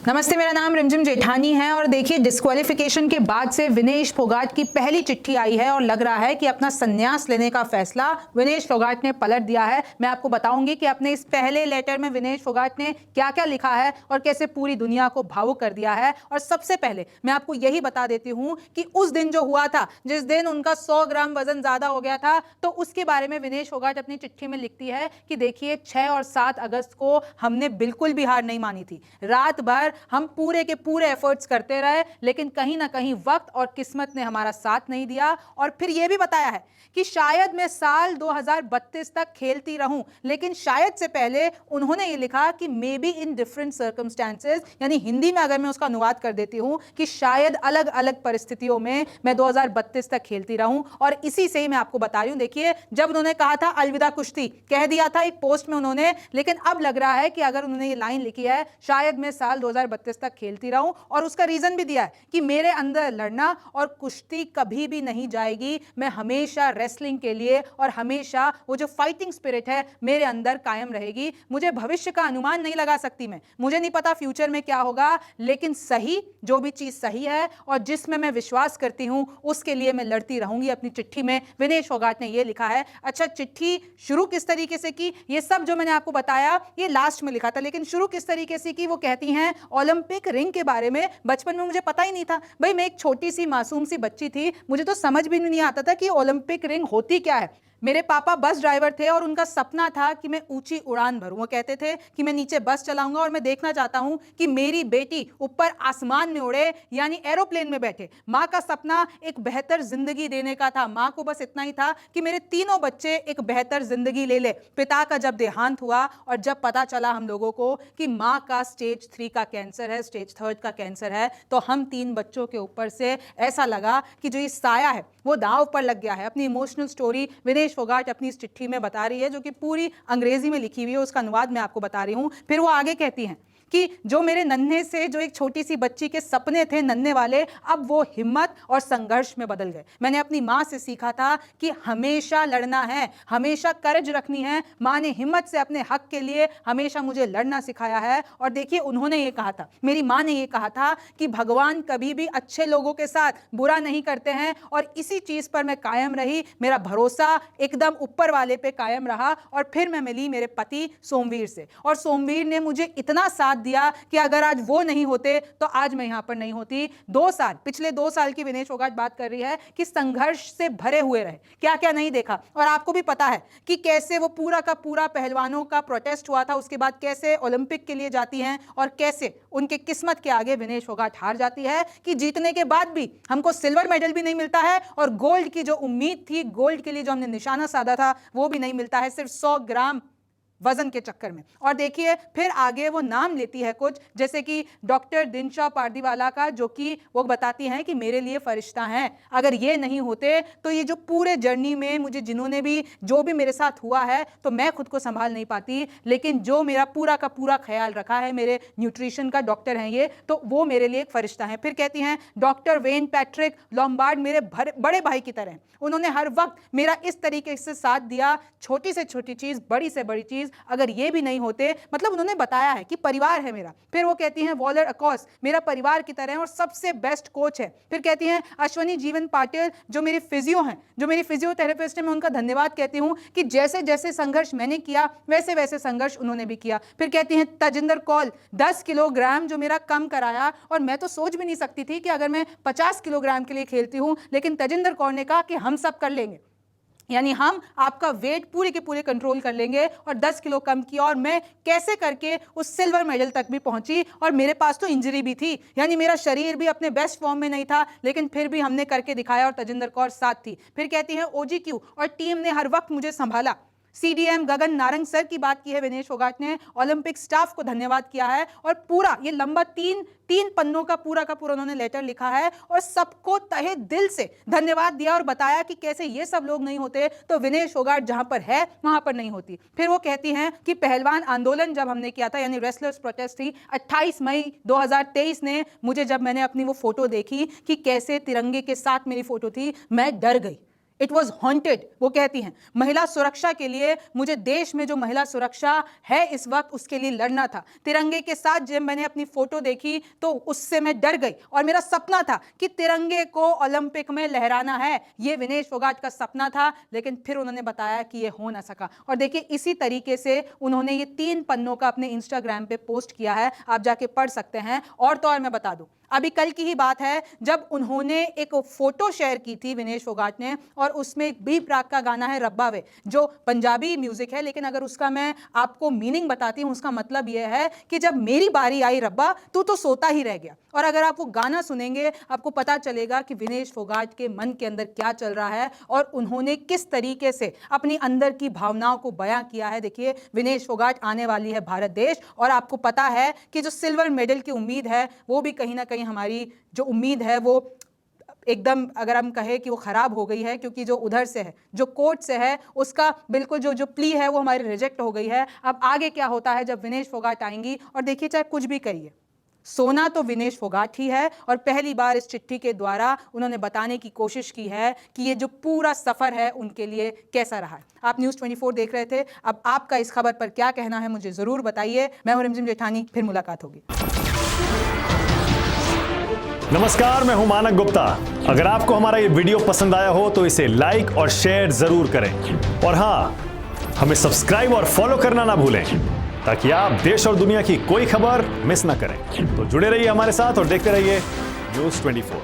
नमस्ते, मेरा नाम रिमझिम जेठानी है और देखिए डिस्क्वालिफिकेशन के बाद से विनेश फोगाट की पहली चिट्ठी आई है और लग रहा है कि अपना संन्यास लेने का फैसला विनेश फोगाट ने पलट दिया है। मैं आपको बताऊंगी कि अपने इस पहले लेटर में विनेश फोगाट ने क्या क्या लिखा है और कैसे पूरी दुनिया को भावुक कर दिया है। और सबसे पहले मैं आपको यही बता देती हूँ कि उस दिन जो हुआ था, जिस दिन उनका 100 ग्राम वजन ज्यादा हो गया था, तो उसके बारे में विनेश फोगाट अपनी चिट्ठी में लिखती है कि देखिए 6 और 7 अगस्त को हमने बिल्कुल भी हार नहीं मानी थी। रात भर हम पूरे के पूरे एफर्ट्स करते रहे, लेकिन कहीं ना कहीं वक्त और किस्मत ने हमारा साथ नहीं दिया। और फिर यह भी बताया है कि शायद मैं साल 2032 तक खेलती रहूं, लेकिन शायद से पहले उन्होंने ये लिखा कि may be in different circumstances, यानी हिंदी में अगर मैं उसका अनुवाद कर देती हूं कि शायद अलग अलग परिस्थितियों में मैं 2032 तक खेलती रहूं। और इसी से ही मैं आपको बता रही हूं, देखिए जब उन्होंने कहा था अलविदा कुश्ती कह दिया था एक पोस्ट में उन्होंने, लेकिन अब लग रहा है कि अगर उन्होंने ये लाइन लिखी है शायद मैं साल 2032 तक खेलती रहूं, और उसका रीजन भी दिया है कि मेरे अंदर लड़ना और कुश्ती कभी भी नहीं जाएगी, मैं हमेशा रेसलिंग के लिए और हमेशा वो जो फाइटिंग स्पिरिट है मेरे अंदर कायम रहेगी। मुझे भविष्य का अनुमान नहीं लगा सकती मैं, मुझे नहीं पता फ्यूचर में क्या होगा, लेकिन सही जो भी चीज सही है और जिसमें मैं विश्वास करती हूं उसके लिए मैं लड़ती रहूंगी। अपनी चिट्ठी में विनेश फोगाट ने यह लिखा है। अच्छा, चिट्ठी शुरू किस तरीके से की, ये सब जो मैंने आपको बताया ये लास्ट में लिखा था, लेकिन शुरू किस तरीके से की वो कहती हैं ओलंपिक रिंग के बारे में बचपन में मुझे पता ही नहीं था भाई, मैं एक छोटी सी मासूम सी बच्ची थी, मुझे तो समझ भी नहीं आता था कि ओलंपिक रिंग होती क्या है। मेरे पापा बस ड्राइवर थे और उनका सपना था कि मैं ऊंची उड़ान भरूं। वो कहते थे कि मैं नीचे बस चलाऊंगा और मैं देखना चाहता हूं कि मेरी बेटी ऊपर आसमान में उड़े, यानी एरोप्लेन में बैठे। मां का सपना एक बेहतर जिंदगी देने का था, मां को बस इतना ही था कि मेरे तीनों बच्चे एक बेहतर जिंदगी ले ले। पिता का जब देहांत हुआ और जब पता चला हम लोगों को कि मां का स्टेज 3 का कैंसर है, स्टेज 3 का कैंसर है, तो हम 3 बच्चों के ऊपर से ऐसा लगा कि जो ये साया है वो दांव पर लग गया है। अपनी इमोशनल स्टोरी विनेश फोगाट अपनी इस चिट्ठी में बता रही है, जो कि पूरी अंग्रेजी में लिखी हुई है, उसका अनुवाद मैं आपको बता रही हूं। फिर वो आगे कहती हैं कि जो मेरे नन्हे से जो एक छोटी सी बच्ची के सपने थे नन्हे वाले, अब वो हिम्मत और संघर्ष में बदल गए। मैंने अपनी मां से सीखा था कि हमेशा लड़ना है, हमेशा करज रखनी है। मां ने हिम्मत से अपने हक के लिए हमेशा मुझे लड़ना सिखाया है। और देखिए उन्होंने ये कहा था, मेरी मां ने ये कहा था कि भगवान कभी भी अच्छे लोगों के साथ बुरा नहीं करते हैं, और इसी चीज पर मैं कायम रही, मेरा भरोसा एकदम ऊपर वाले पे कायम रहा। और फिर मैं मिली मेरे पति सोमवीर से, और सोमवीर ने मुझे इतना साथ दिया कि अगर आज वो नहीं होते तो आज मैं यहां पर नहीं होती। 2 साल, पिछले 2 साल की विनेश फोगाट बात कर रही है कि संघर्ष से भरे हुए रहे, क्या क्या नहीं देखा। और आपको भी पता है कि कैसे वो पूरा का पूरा पहलवानों का प्रोटेस्ट हुआ था, उसके बाद कैसे ओलंपिक के लिए जाती हैं और कैसे उनके किस्मत के आगे विनेश फोगाट हार जाती है कि जीतने के बाद भी हमको सिल्वर मेडल भी नहीं मिलता है, और गोल्ड की जो उम्मीद थी, गोल्ड के लिए जो हमने निशाना साधा था, वो भी नहीं मिलता है, सिर्फ 100 ग्राम वजन के चक्कर में। और देखिए फिर आगे वो नाम लेती है कुछ, जैसे कि डॉक्टर दिनशा पारदीवाला का, जो कि वो बताती हैं कि मेरे लिए फरिश्ता हैं, अगर ये नहीं होते तो ये जो पूरे जर्नी में मुझे जिन्होंने भी जो भी मेरे साथ हुआ है तो मैं खुद को संभाल नहीं पाती, लेकिन जो मेरा पूरा का पूरा ख्याल रखा है, मेरे न्यूट्रिशन का डॉक्टर हैं ये, तो वो मेरे लिए एक फरिश्ता है। फिर कहती हैं डॉक्टर वेन पैट्रिक लॉम्बार्ड मेरे बड़े भाई की तरह, उन्होंने हर वक्त मेरा इस तरीके से साथ दिया, छोटी से छोटी चीज, बड़ी से बड़ी चीज, अगर ये भी नहीं होते, मतलब उन्होंने बताया है कि परिवार है मेरा। फिर वो कहती हैं वॉलर अकॉस मेरा परिवार की तरह और सबसे बेस्ट कोच है। फिर कहती हैं अश्वनी जीवन पाटिल जो मेरी फिजियो हैं, जो मेरी फिजियोथेरेपिस्ट है, मैं उनका धन्यवाद कहती हूं कि जैसे जैसे संघर्ष मैंने किया वैसे वैसे संघर्ष उन्होंने भी किया। फिर कहती हैं तजिंदर कौल 10 किलोग्राम जो मेरा कम कराया, और मैं तो सोच भी नहीं सकती थी कि अगर मैं 50 किलोग्राम के लिए खेलती हूं, लेकिन तजिंदर कौर ने कहा कि हम सब कर लेंगे, यानी हम आपका वेट पूरे के पूरे कंट्रोल कर लेंगे, और 10 किलो कम किया, और मैं कैसे करके उस सिल्वर मेडल तक भी पहुंची। और मेरे पास तो इंजरी भी थी, यानी मेरा शरीर भी अपने बेस्ट फॉर्म में नहीं था, लेकिन फिर भी हमने करके दिखाया और तजिंदर कौर साथ थी। फिर कहती है OGQ और टीम ने हर वक्त मुझे संभाला। CDM गगन नारंग सर की बात की है विनेश फोगाट ने, ओलंपिक स्टाफ को धन्यवाद किया है, और पूरा ये लंबा तीन पन्नों का पूरा उन्होंने लेटर लिखा है और सबको तहे दिल से धन्यवाद दिया और बताया कि कैसे ये सब लोग नहीं होते तो विनेश फोगाट जहां पर है वहां पर नहीं होती। फिर वो कहती हैं कि पहलवान आंदोलन जब हमने किया था, यानी रेसलर्स प्रोटेस्ट थी 28 मई 2023 ने, मुझे जब मैंने अपनी वो फोटो देखी कि कैसे तिरंगे के साथ मेरी फोटो थी, मैं डर गई, इट वॉज हॉन्टेड। वो कहती हैं महिला सुरक्षा के लिए मुझे देश में जो महिला सुरक्षा है इस वक्त उसके लिए लड़ना था। तिरंगे के साथ जब मैंने अपनी फोटो देखी तो उससे मैं डर गई और मेरा सपना था कि तिरंगे को ओलंपिक में लहराना है। ये विनेश फोगाट का सपना था, लेकिन फिर उन्होंने बताया कि ये हो ना सका। और देखिए इसी तरीके से उन्होंने ये 3 पन्नों का अपने इंस्टाग्राम पे पोस्ट किया है, आप जाके पढ़ सकते हैं। और तो और मैं बता दूं, अभी कल की ही बात है जब उन्होंने एक फोटो शेयर की थी विनेश फोगाट ने, और उसमें एक बी प्राक का गाना है रब्बा वे, जो पंजाबी म्यूजिक है, लेकिन अगर उसका मैं आपको मीनिंग बताती हूं, उसका मतलब यह है कि जब मेरी बारी आई रब्बा तू तो सोता ही रह गया। और अगर आप वो गाना सुनेंगे आपको पता चलेगा कि विनेश फोगाट के मन के अंदर क्या चल रहा है और उन्होंने किस तरीके से अपनी अंदर की भावनाओं को बयां किया है। देखिए विनेश फोगाट आने वाली है भारत देश, और आपको पता है कि जो सिल्वर मेडल की उम्मीद है वो भी कहीं ना कहीं हमारी जो उम्मीद है वो एकदम, अगर हम कहें कि वो खराब हो गई है, क्योंकि जो उधर से है, जो कोर्ट से है, उसका बिल्कुल जो प्ली है वो हमारी रिजेक्ट हो गई है। अब आगे क्या होता है जब विनेश फोगाट आएंगी, और देखिए चाहे कुछ भी करिए, सोना तो विनेश फोगाट ही है। और पहली बार इस चिट्ठी के द्वारा उन्होंने बताने की कोशिश की है कि ये जो पूरा सफर है उनके लिए कैसा रहा है। आप न्यूज़ 24 देख रहे थे, अब आपका इस खबर पर क्या कहना है मुझे जरूर बताइए। मैं हूं रिमझिम जेठानी, फिर मुलाकात होगी। नमस्कार, मैं हूं मानक गुप्ता। अगर आपको हमारा ये वीडियो पसंद आया हो तो इसे लाइक और शेयर जरूर करें, और हाँ, हमें सब्सक्राइब और फॉलो करना ना भूलें ताकि आप देश और दुनिया की कोई खबर मिस ना करें। तो जुड़े रहिए हमारे साथ और देखते रहिए न्यूज़ 24।